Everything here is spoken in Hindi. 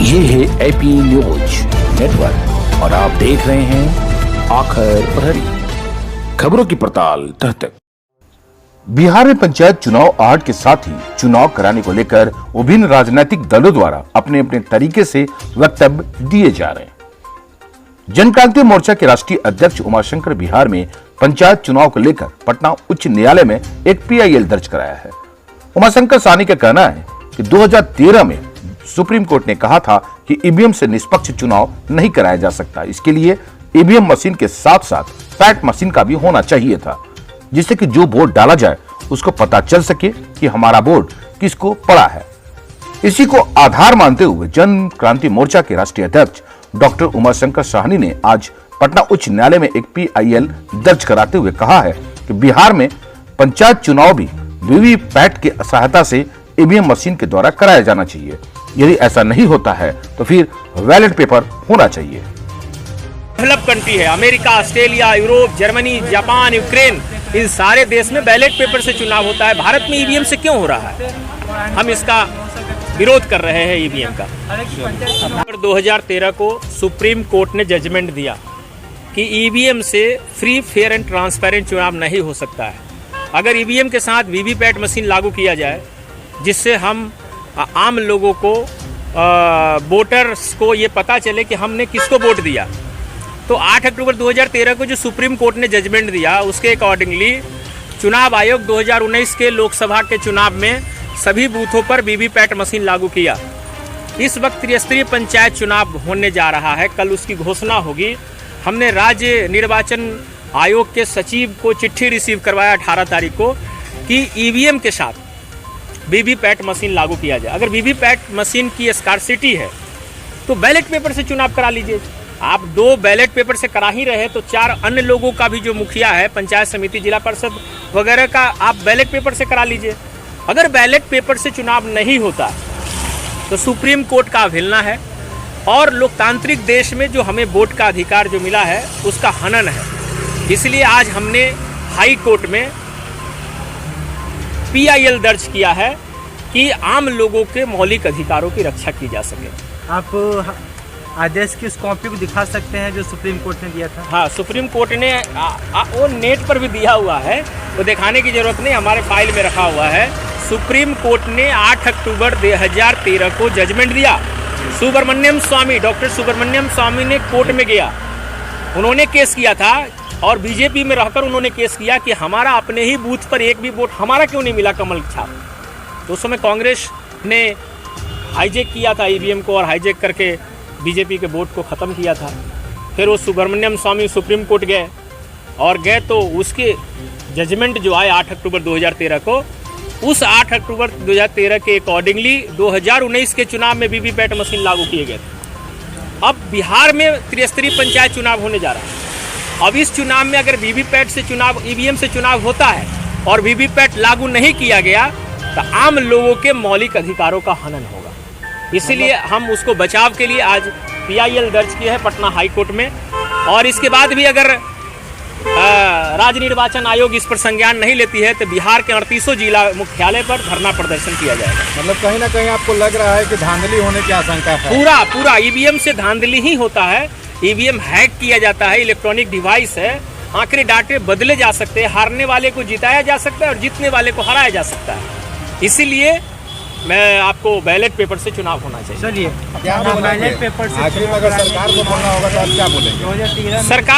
ये है एपी न्यूज नेटवर्क और आप देख रहे हैं आखिर प्रहरी, खबरों की पड़ताल तह तक। बिहार में पंचायत चुनाव आहट के साथ ही चुनाव कराने को लेकर विभिन्न राजनीतिक दलों द्वारा अपने अपने तरीके से वक्तव्य दिए जा रहे हैं। जनक्रांति मोर्चा के राष्ट्रीय अध्यक्ष उमाशंकर बिहार में पंचायत चुनाव को लेकर पटना उच्च न्यायालय में एक PIL दर्ज कराया है। उमाशंकर साहनी का कहना है कि 2013 में सुप्रीम कोर्ट ने कहा था कि ईवीएम से निष्पक्ष चुनाव नहीं कराया जा सकता। इसके लिए ईवीएम मशीन के साथ साथ पैट मशीन का भी होना चाहिए था, जिससे कि जो वोट डाला जाए उसको पता चल सके कि हमारा वोट किसको पड़ा है। इसी को आधार मानते हुए जन क्रांति मोर्चा के राष्ट्रीय अध्यक्ष डॉक्टर उमाशंकर साहनी ने आज पटना उच्च न्यायालय में एक PIL दर्ज कराते हुए कहा है कि बिहार में पंचायत चुनाव भी वीवीपैट की सहायता से ईवीएम मशीन के द्वारा कराया जाना चाहिए। यदि ऐसा नहीं होता है तो फिर बैलेट पेपर होना चाहिए। डेवलप कंट्री है, America, Australia, Europe, Germany, Japan, Ukraine, इन सारे देश में बैलेट पेपर से चुनाव होता है। भारत में ईवीएम से क्यों हो रहा है? हम इसका विरोध कर रहे हैं ईवीएम का। 2013 को सुप्रीम कोर्ट ने जजमेंट दिया कि ईवीएम से फ्री, फेयर एंड ट्रांसपेरेंट चुनाव नहीं हो सकता है। अगर ईवीएम के साथ वीवीपैट मशीन लागू किया जाए, जिससे हम आम लोगों को, वोटर्स को ये पता चले कि हमने किसको वोट दिया, तो 8 अक्टूबर 2013 को जो सुप्रीम कोर्ट ने जजमेंट दिया उसके अकॉर्डिंगली चुनाव आयोग 2019 के लोकसभा के चुनाव में सभी बूथों पर वीवीपैट मशीन लागू किया। इस वक्त त्रिस्तरीय पंचायत चुनाव होने जा रहा है, कल उसकी घोषणा होगी। हमने राज्य निर्वाचन आयोग के सचिव को चिट्ठी रिसीव करवाया 18 तारीख को कि ईवीएम के साथ वीवीपैट मशीन लागू किया जाए। अगर वीवीपैट मशीन की स्कार्सिटी है तो बैलेट पेपर से चुनाव करा लीजिए। आप 2 बैलेट पेपर से करा ही रहे तो 4 अन्य लोगों का भी, जो मुखिया है, पंचायत समिति, जिला परिषद वगैरह का, आप बैलेट पेपर से करा लीजिए। अगर बैलेट पेपर से चुनाव नहीं होता तो सुप्रीम कोर्ट का अवहेलना है और लोकतांत्रिक देश में जो हमें वोट का अधिकार जो मिला है उसका हनन है। इसलिए आज हमने हाई कोर्ट में PIL दर्ज किया है कि आम लोगों के मौलिक अधिकारों की रक्षा की जा सके। आप आदेश की उस कॉपी को दिखा सकते हैं जो सुप्रीम कोर्ट ने दिया था? हाँ, सुप्रीम कोर्ट ने वो नेट पर भी दिया हुआ है, वो दिखाने की जरूरत नहीं, हमारे फाइल में रखा हुआ है। सुप्रीम कोर्ट ने 8 अक्टूबर 2013 को जजमेंट दिया। सुब्रमण्यम स्वामी, डॉक्टर सुब्रमण्यम स्वामी ने कोर्ट में गया, उन्होंने केस किया था और बीजेपी में रहकर उन्होंने केस किया कि हमारा अपने ही बूथ पर एक भी वोट हमारा क्यों नहीं मिला कमल छाप। तो उस समय कांग्रेस ने हाईजैक किया था ईवीएम को और हाईजैक करके बीजेपी के वोट को ख़त्म किया था। फिर वो सुब्रमण्यम स्वामी सुप्रीम कोर्ट गए तो उसके जजमेंट जो आए 8 अक्टूबर 2013 को, उस 8 अक्टूबर 2013 के अकॉर्डिंगली 2019 के चुनाव में वीवीपैट मशीन लागू किए गए थे। अब बिहार में त्रिस्तरीय पंचायत चुनाव होने जा रहा है। अब इस चुनाव में अगर वीवीपैट से चुनाव, ईवीएम से चुनाव होता है और वीवीपैट लागू नहीं किया गया तो आम लोगों के मौलिक अधिकारों का हनन होगा। इसीलिए हम उसको बचाव के लिए आज PIL दर्ज किया है पटना हाई कोर्ट में। और इसके बाद भी अगर राज्य निर्वाचन आयोग इस पर संज्ञान नहीं लेती है तो बिहार के 38 जिला मुख्यालय पर धरना प्रदर्शन किया जाएगा। मतलब कहीं ना कहीं आपको लग रहा है कि धांधली होने की आशंका है? पूरा ईवीएम से धांधली ही होता है। ईवीएम हैक किया जाता है, इलेक्ट्रॉनिक डिवाइस है, आंकड़े डाटे बदले जा सकते हैं, हारने वाले को जिताया जा सकता है और जीतने वाले को हराया जा सकता है। इसीलिए मैं आपको बैलेट पेपर से चुनाव होना चाहिए। चलिए, क्या बैलेट पेपर से आखिर में अगर सरकार को बोलना होगा तो आप क्या बोलेंगे? सरकार